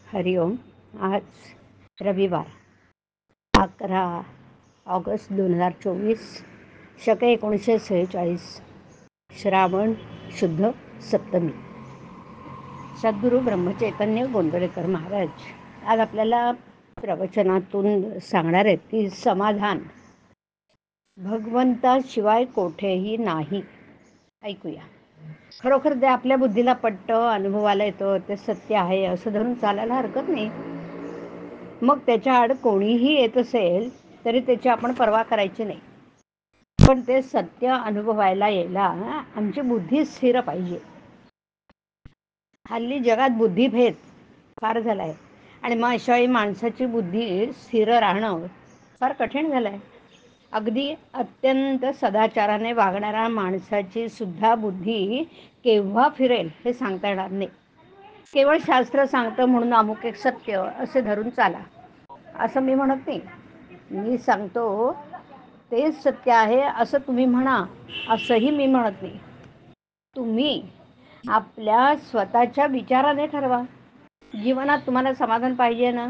हरिओम. आज रविवार 11 ऑगस्ट 2024, शके 1946, श्रावण शुद्ध सप्तमी. सद्गुरू ब्रह्मचैतन्य गोंदवलेकर महाराज आज आपल्याला प्रवचनातून सांगणार आहेत की समाधान भगवंताशिवाय कोठेही नाही. ऐकूया. खरोखर जे आपल्या बुद्धीला पटतं, अनुभवाला येतं, ते सत्य आहे असं धरून चालायला हरकत नाही. मग त्याच्या आड कोणीही येत असेल तरी त्याची आपण पर्वा करायची नाही. पण ते सत्य अनुभवायला यायला आमची बुद्धी स्थिर पाहिजे. हल्ली जगात बुद्धिभेद फार झालाय आणि मग अशाही माणसाची बुद्धी स्थिर राहणं फार कठीण झालंय. अगदी अत्यंत सदाचाराने वागणाऱ्या माणसाची सुद्धा बुद्धी केव्हा फिरेल हे सांगता येणार नाही. केवळ शास्त्र सांगतं म्हणून अमुक एक सत्य असे धरून चाला असं मी म्हणत नाही. मी सांगतो तेच सत्य आहे असं तुम्ही म्हणा असंही मी म्हणत नाही. तुम्ही आपल्या स्वतःच्या विचाराने ठरवा. जीवनात तुम्हाला समाधान पाहिजे ना,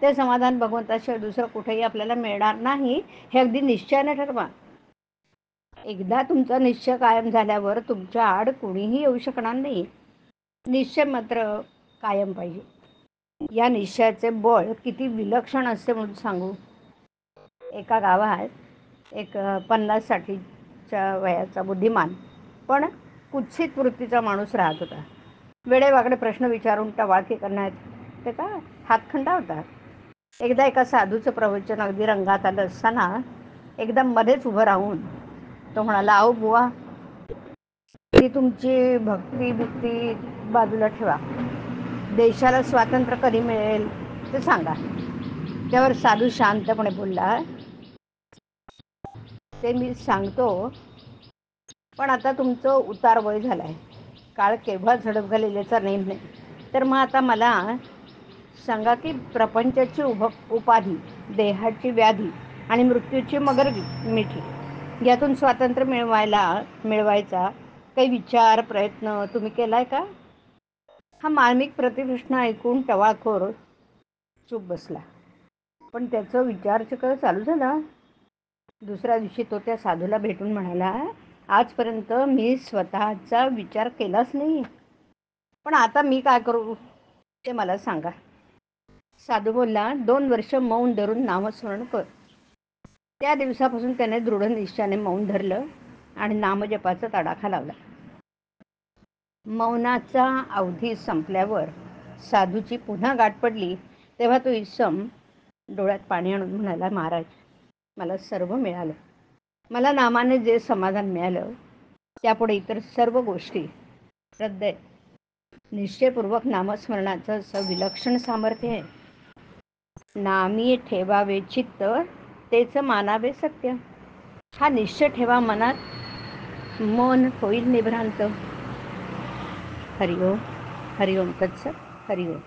ते समाधान भगवंताशिवाय दुसरं कुठेही आपल्याला मिळणार नाही हे अगदी निश्चयाने ठरवा. एकदा तुमचा निश्चय कायम झाल्यावर तुमच्या आड कोणीही येऊ शकणार नाही. निश्चय मात्र कायम पाहिजे. या निश्चयाचे बळ किती विलक्षण असते म्हणून सांगू. एका गावात एक 50-60च्या वयाचा बुद्धिमान पण कुत्सित वृत्तीचा माणूस राहत होता. वेडेवाकडे प्रश्न विचारून टवाळकी करण्यात त्याचा हातखंडा होता. एकदा एका साधूचं प्रवचन अगदी रंगात आलं असताना एकदम मध्येच उभं राहून तो म्हणाला, अहो बुवा, ती तुमची भक्ती बाजूला ठेवा. देशाला स्वातंत्र्य कधी मिळेल ते सांगा. त्यावर साधू शांतपणे बोलला, ते मी सांगतो, पण आता तुमचं उतार वय झालंय. काळ केव्हा झडप घालेल याचा नेम नाही. तर मग आता मला सांगा की प्रपंचाची उपाधी, देहाची व्याधी आणि मृत्यूची मगर मिठी यातून स्वातंत्र्य मिळवायचा काही विचार प्रयत्न तुम्ही केलाय का? हा मार्मिक प्रतिप्रश्न ऐकून टवाळखोर चूप बसला. पण त्याचं विचारचक्र चालू झाला. दुसऱ्या दिवशी तो त्या साधूला भेटून म्हणाला, आजपर्यंत मी स्वतःचा विचार केलाच नाही, पण आता मी काय करू ते मला सांगा. साधू बोलला, 2 वर्ष मौन धरून नामस्मरण कर. त्या दिवसापासून त्याने दृढ निश्चयाने मौन धरलं आणि नामजपाचा तडाखा लावला. मौनाचा अवधी संपल्यावर साधूची पुन्हा गाठ पडली तेव्हा तो इसम डोळ्यात पाणी आणून म्हणाला, महाराज, मला सर्व मिळालं. मला नामाने जे समाधान मिळालं त्यापुढे इतर सर्व गोष्टी रद्द आहेत. निश्चयपूर्वक नामस्मरणाचं असं विलक्षण सामर्थ्य आहे. नामी ठेवावे चित्त, तेच मानावे सत्य. हा निश्चय ठेवा मनात, मन होईल निभ्रांत. हरिओम. हरिओम तत्सत. हरिओम.